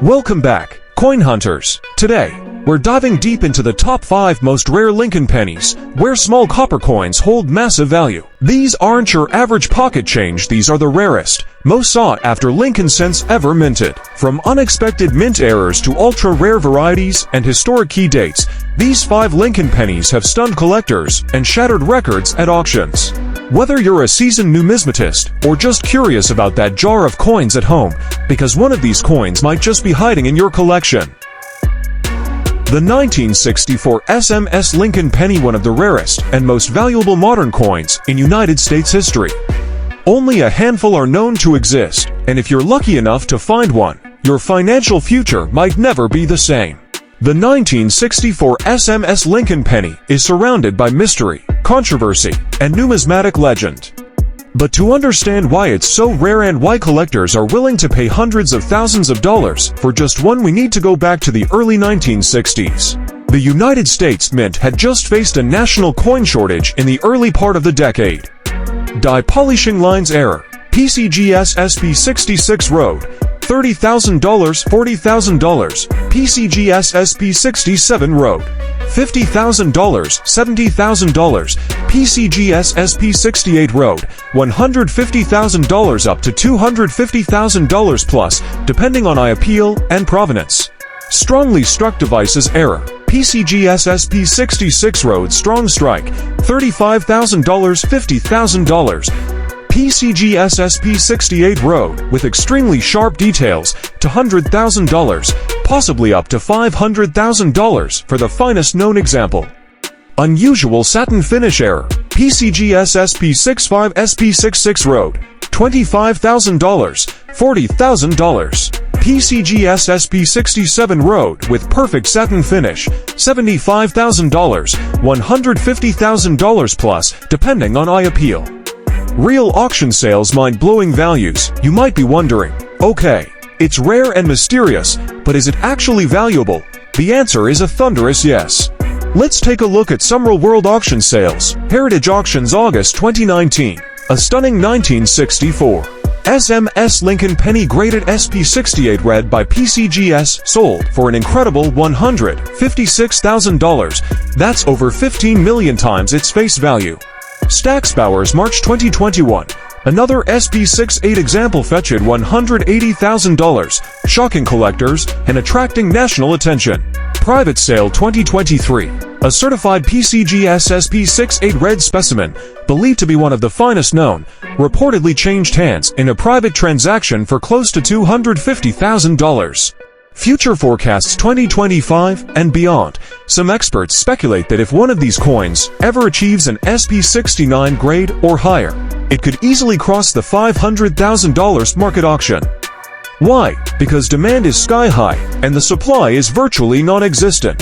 Welcome back, coin hunters. Today, we're diving deep into the top 5 most rare Lincoln pennies, where small copper coins hold massive value. These aren't your average pocket change, these are the rarest, most sought-after Lincoln cents ever minted. From unexpected mint errors to ultra-rare varieties and historic key dates, these 5 Lincoln pennies have stunned collectors and shattered records at auctions. Whether you're a seasoned numismatist or just curious about that jar of coins at home, because one of these coins might just be hiding in your collection. The 1964 SMS Lincoln penny, one of the rarest and most valuable modern coins in United States history. Only a handful are known to exist, and if you're lucky enough to find one, your financial future might never be the same. The 1964 SMS Lincoln penny is surrounded by mystery, controversy, and numismatic legend. But to understand why it's so rare and why collectors are willing to pay hundreds of thousands of dollars for just one, we need to go back to the early 1960s. The United States Mint had just faced a national coin shortage in the early part of the decade. Die polishing lines error, PCGS SP66 Road, $30,000, $40,000, PCGS SP67 Road, $50,000, $70,000, PCGS SP68 Road, $150,000 up to $250,000 plus, depending on appeal and provenance. Strongly struck devices error, PCGS SP66 Road Strong Strike, $35,000, $50,000, PCGS SP68 Road with extremely sharp details to $100,000, possibly up to $500,000 for the finest known example. Unusual satin finish error, PCGS SP65 SP66 Road, $25,000, $40,000. PCGS SP67 Road with perfect satin finish, $75,000, $150,000 plus, depending on eye appeal. Real auction sales, mind-blowing values. You might be wondering, okay, it's rare and mysterious, but is it actually valuable? The answer is a thunderous yes. Let's take a look at some real-world auction sales. Heritage Auctions, August 2019. A stunning 1964 SMS Lincoln penny graded SP68 red by PCGS sold for an incredible $156,000. That's over 15 million times its face value. Stack's Bowers, March 2021. Another SP68 example fetched $180,000, shocking collectors and attracting national attention. Private Sale 2023. A certified PCGS SP68 red specimen, believed to be one of the finest known, reportedly changed hands in a private transaction for close to $250,000. Future forecasts 2025 and beyond. Some experts speculate that if one of these coins ever achieves an SP69 grade or higher, it could easily cross the $500,000 market auction. Why? Because demand is sky high and the supply is virtually non-existent.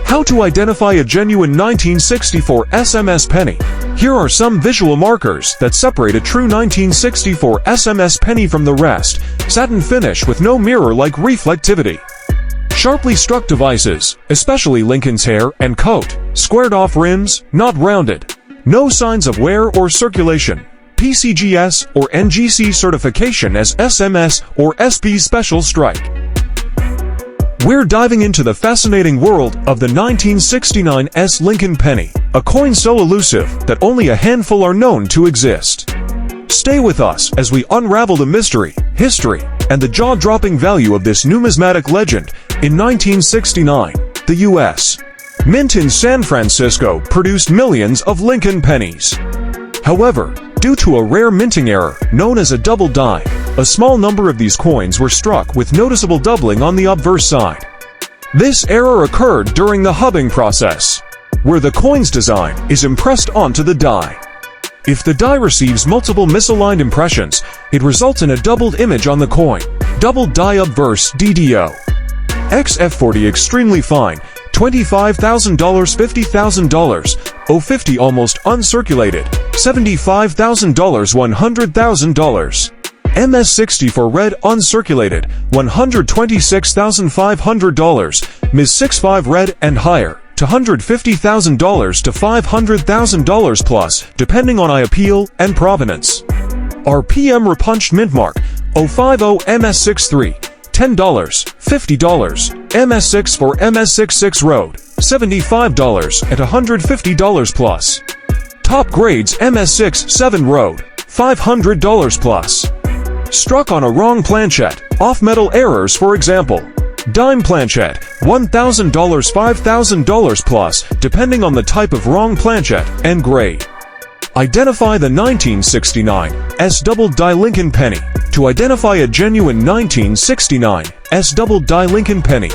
How to identify a genuine 1964 SMS penny? Here are some visual markers that separate a true 1964 SMS penny from the rest. Satin finish with no mirror-like reflectivity. Sharply struck devices, especially Lincoln's hair and coat. Squared off rims, not rounded. No signs of wear or circulation. PCGS or NGC certification as SMS or SP Special Strike. We're diving into the fascinating world of the 1969 S Lincoln penny, a coin so elusive that only a handful are known to exist. Stay with us as we unravel the mystery, history, and the jaw-dropping value of this numismatic legend. In 1969, the U.S. Mint in San Francisco produced millions of Lincoln pennies. However, due to a rare minting error known as a double die, a small number of these coins were struck with noticeable doubling on the obverse side. This error occurred during the hubbing process, where the coin's design is impressed onto the die. If the die receives multiple misaligned impressions, it results in a doubled image on the coin. Double die obverse DDO. XF40 extremely fine, $25,000, $50,000, O50 almost uncirculated, $75,000, $100,000. MS60 for red uncirculated, $126,500, Ms65 red and higher, to $150,000 to $500,000 plus, depending on eye appeal and provenance. RPM repunched mint mark, 050 MS63, $10, $50, MS6 for MS66 Road, $75 and $150 plus. Top grades MS6 7 Road, $500 plus. Struck on a wrong planchette, off-metal errors for example. Dime planchette, $1,000, $5,000 plus, depending on the type of wrong planchette and grade. Identify the 1969 S double die Lincoln penny. To identify a genuine 1969 S double die Lincoln penny,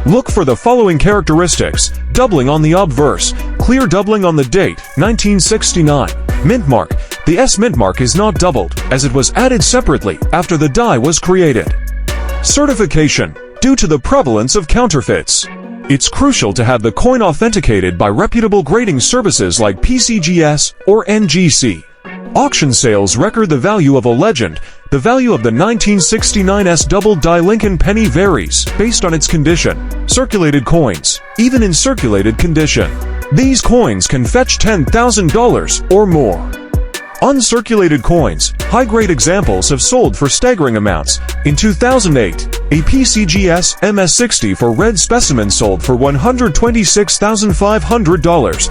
look for the following characteristics: doubling on the obverse, clear doubling on the date, 1969. Mint mark. The S mint mark is not doubled, as it was added separately after the die was created. Certification. Due to the prevalence of counterfeits, it's crucial to have the coin authenticated by reputable grading services like PCGS or NGC. Auction sales record the value of a legend. The value of the 1969 S double die Lincoln penny varies based on its condition. Circulated coins, even in circulated condition, these coins can fetch $10,000 or more. Uncirculated coins, high-grade examples have sold for staggering amounts. In 2008, a PCGS MS60 for red specimen sold for $126,500.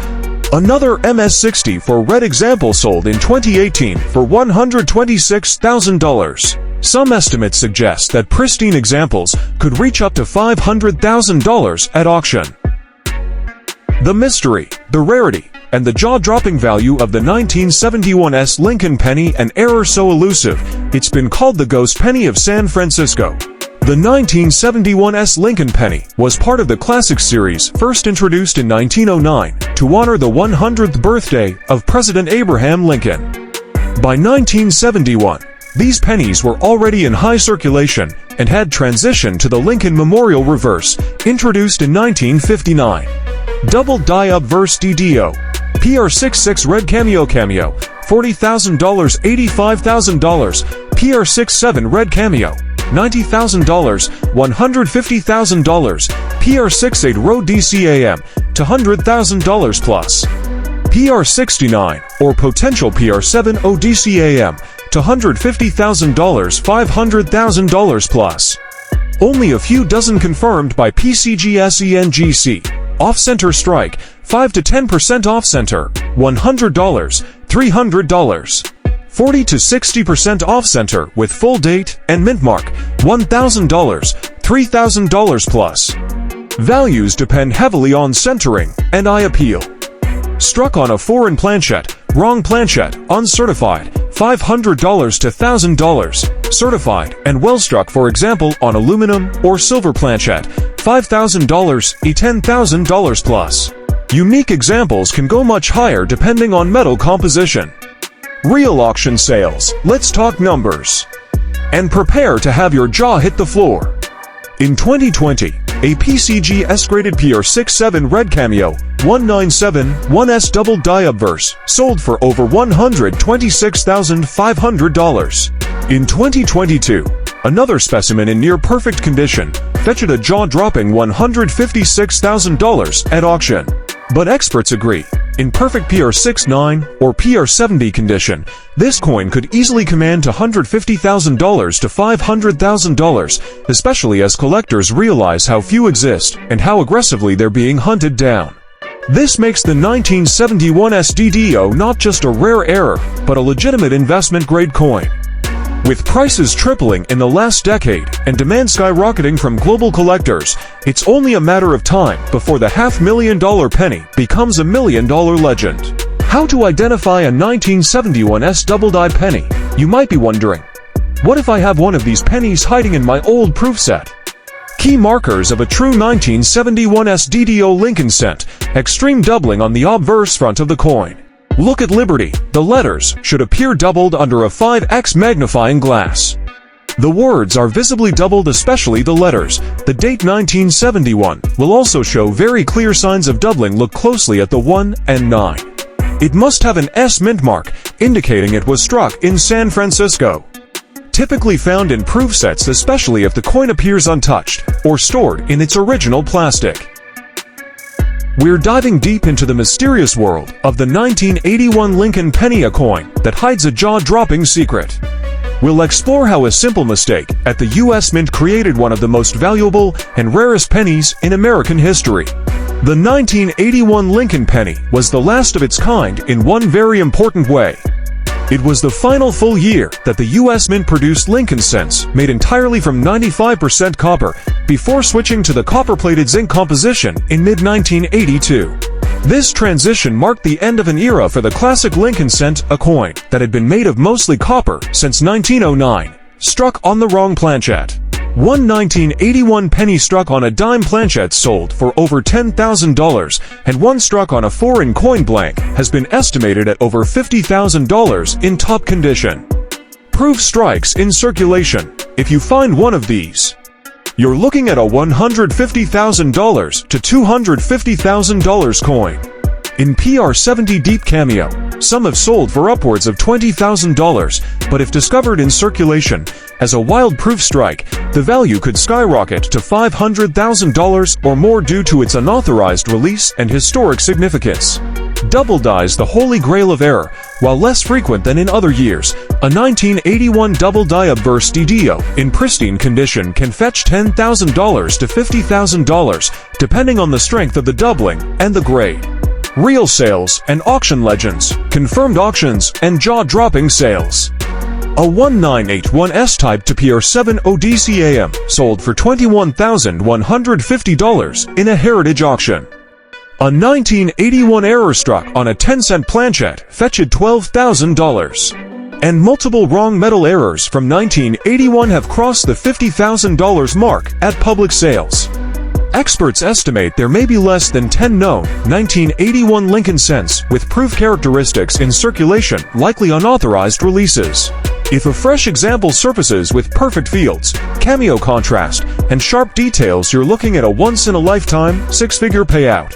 Another MS60 for red example sold in 2018 for $126,000. Some estimates suggest that pristine examples could reach up to $500,000 at auction. The mystery, the rarity, and the jaw-dropping value of the 1971 S Lincoln penny, an error so elusive, it's been called the ghost penny of San Francisco. The 1971 S Lincoln penny was part of the Classic series, first introduced in 1909 to honor the 100th birthday of President Abraham Lincoln. By 1971, these pennies were already in high circulation and had transitioned to the Lincoln Memorial Reverse, introduced in 1959. Double die obverse DDO. PR66 red cameo, $40,000, $85,000. PR67 red cameo, $90,000, $150,000. PR68 road DCAM, to $100,000 plus. PR69 or potential PR7 ODCAM, to $150,000, $500,000 plus. Only a few dozen confirmed by PCGS ENGC. Off-center strike, 5 to 10% off-center, $100, $300. 40 to 60% off-center with full date and mint mark, $1,000, $3,000 plus. Values depend heavily on centering and eye appeal. Struck on a foreign planchette, wrong planchette, uncertified, $500 to $1,000. Certified and well struck, for example, on aluminum or silver planchette, $5,000, $10,000 plus. Unique examples can go much higher depending on metal composition. Real auction sales. Let's talk numbers. And prepare to have your jaw hit the floor. In 2020, a PCG S-graded PR67 red cameo 197 1S double die obverse sold for over $126,500. In 2022, another specimen in near perfect condition fetched a jaw-dropping $156,000 at auction. But experts agree, in perfect PR69 or PR70 condition, this coin could easily command $150,000 to $500,000, especially as collectors realize how few exist and how aggressively they're being hunted down. This makes the 1971 SDDO not just a rare error, but a legitimate investment-grade coin. With prices tripling in the last decade and demand skyrocketing from global collectors, it's only a matter of time before the $500,000 penny becomes a $1 million legend. How to identify a 1971 S double die penny? You might be wondering, what if I have one of these pennies hiding in my old proof set? Key markers of a true 1971 SDDO Lincoln cent: extreme doubling on the obverse front of the coin. Look at Liberty. The letters should appear doubled under a 5x magnifying glass. The words are visibly doubled, especially the letters. The date 1971 will also show very clear signs of doubling. Look closely at the 1 and 9. It must have an S mint mark, indicating it was struck in San Francisco. Typically found in proof sets, especially if the coin appears untouched or stored in its original plastic. We're diving deep into the mysterious world of the 1981 Lincoln penny, a coin that hides a jaw-dropping secret. we'll explore how a simple mistake at the U.S. Mint created one of the most valuable and rarest pennies in American history. The 1981 Lincoln penny was the last of its kind in one very important way. It was the final full year that the U.S. Mint produced Lincoln cents made entirely from 95% copper before switching to the copper-plated zinc composition in mid-1982. This transition marked the end of an era for the classic Lincoln cent, a coin that had been made of mostly copper since 1909. Struck on the wrong planchette. One 1981 penny struck on a dime planchette sold for over $10,000, and one struck on a foreign coin blank has been estimated at over $50,000 in top condition. Proof strikes in circulation. If you find one of these, you're looking at a $150,000 to $250,000 coin. In PR70 Deep Cameo, some have sold for upwards of $20,000, but if discovered in circulation as a wild proof strike, the value could skyrocket to $500,000 or more due to its unauthorized release and historic significance. Double dies, the holy grail of error. While less frequent than in other years, a 1981 double die obverse DDO in pristine condition can fetch $10,000 to $50,000, depending on the strength of the doubling and the grade. Real sales and auction legends, confirmed auctions and jaw-dropping sales. A 1981 S-Type to PR7 ODCAM sold for $21,150 in a heritage auction. A 1981 error struck on a 10-cent planchette fetched $12,000. And multiple wrong metal errors from 1981 have crossed the $50,000 mark at public sales. Experts estimate there may be less than 10 known 1981 Lincoln cents with proof characteristics in circulation, likely unauthorized releases. If a fresh example surfaces with perfect fields, cameo contrast, and sharp details, you're looking at a once-in-a-lifetime, six-figure payout.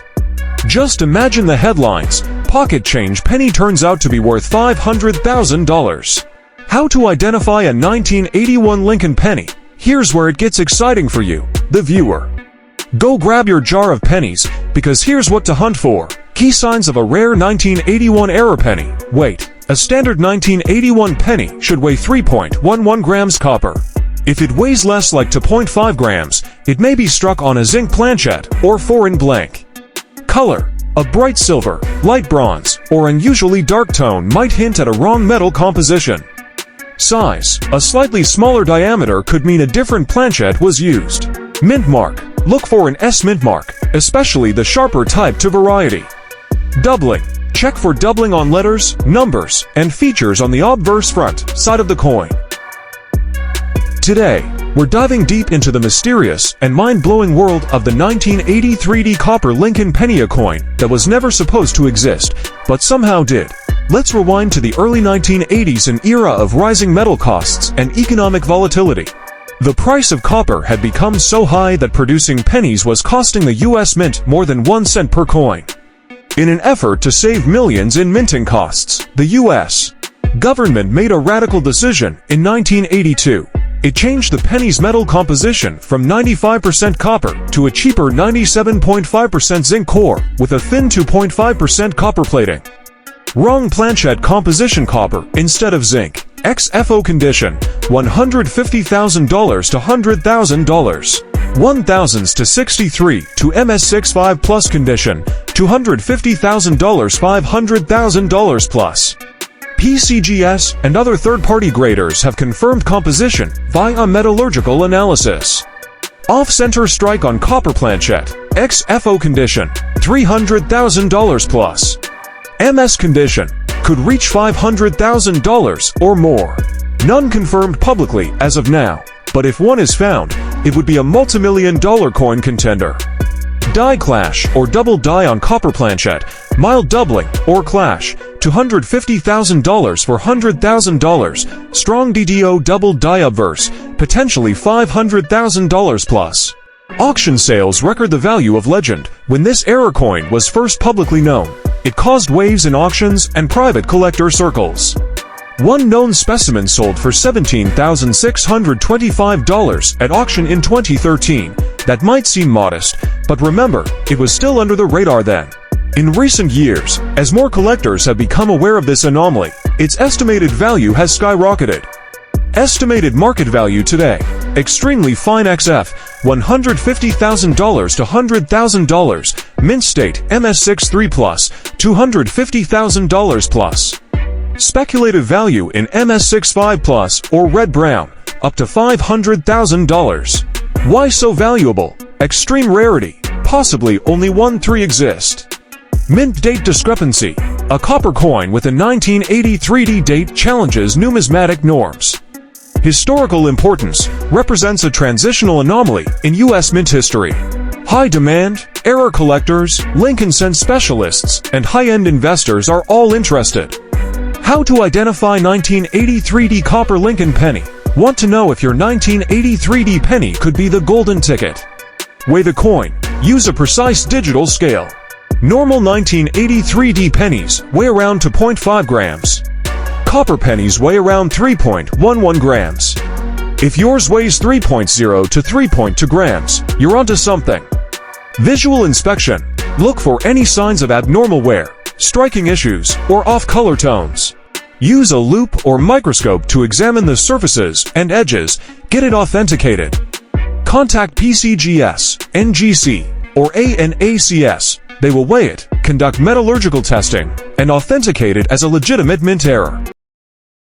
Just imagine the headlines: pocket change penny turns out to be worth $500,000. How to identify a 1981 Lincoln penny? Here's where it gets exciting for you, the viewer. Go grab your jar of pennies, because here's what to hunt for. Key signs of a rare 1981 error penny. Weight. A standard 1981 penny should weigh 3.11 grams copper. If it weighs less, like 2.5 grams, it may be struck on a zinc planchette or foreign blank. Color. A bright silver, light bronze, or unusually dark tone might hint at a wrong metal composition. Size. A slightly smaller diameter could mean a different planchette was used. Mint mark. Look for an S mint mark, especially the sharper type to variety. Doubling. Check for doubling on letters, numbers, and features on the obverse front side of the coin. Today, we're diving deep into the mysterious and mind-blowing world of the 1983 copper Lincoln penny, a coin that was never supposed to exist, but somehow did. Let's rewind to the early 1980s, an era of rising metal costs and economic volatility. The price of copper had become so high that producing pennies was costing the U.S. Mint more than 1 cent per coin. In an effort to save millions in minting costs, the U.S. government made a radical decision in 1982. It changed the penny's metal composition from 95% copper to a cheaper 97.5% zinc core with a thin 2.5% copper plating. Wrong planchette composition, copper instead of zinc. XFO condition, $150,000 to $100,000. 1000s to 63 to MS65 plus condition, $250,000 $500,000 plus. PCGS and other third-party graders have confirmed composition via metallurgical analysis. Off-center strike on copper planchette, XFO condition, $300,000 plus. MS condition could reach $500,000 or more. None confirmed publicly as of now, but if one is found, it would be a multi-million-dollar coin contender. Die clash or double die on copper planchette, mild doubling or clash, $250,000 for $100,000. Strong DDO double die obverse, potentially $500,000 plus. Auction sales record the value of legend. When this error coin was first publicly known, it caused waves in auctions and private collector circles. One known specimen sold for $17,625 at auction in 2013. That might seem modest, but remember, it was still under the radar then. In recent years, as more collectors have become aware of this anomaly, its estimated value has skyrocketed. Estimated market value today. Extremely fine XF, $150,000 to $100,000. Mint state, MS6 3+, $250,000 plus. Speculative value in MS6 5+, or red brown, up to $500,000. Why so valuable? Extreme rarity. Possibly only 1-3 exist. Mint date discrepancy. A copper coin with a 1983 date challenges numismatic norms. Historical importance. Represents a transitional anomaly in U.S. mint history. High demand, error collectors, Lincoln Cent specialists, and high-end investors are all interested. How to identify 1983D copper Lincoln penny? Want to know if your 1983D penny could be the golden ticket? Weigh the coin. Use a precise digital scale. Normal 1983D pennies weigh around 2.5 grams. Copper pennies weigh around 3.11 grams. If yours weighs 3.0 to 3.2 grams, you're onto something. Visual inspection. Look for any signs of abnormal wear, striking issues, or off-color tones. Use a loupe or microscope to examine the surfaces and edges. Get it authenticated. Contact PCGS, NGC, or ANACS. They will weigh it, conduct metallurgical testing, and authenticate it as a legitimate mint error.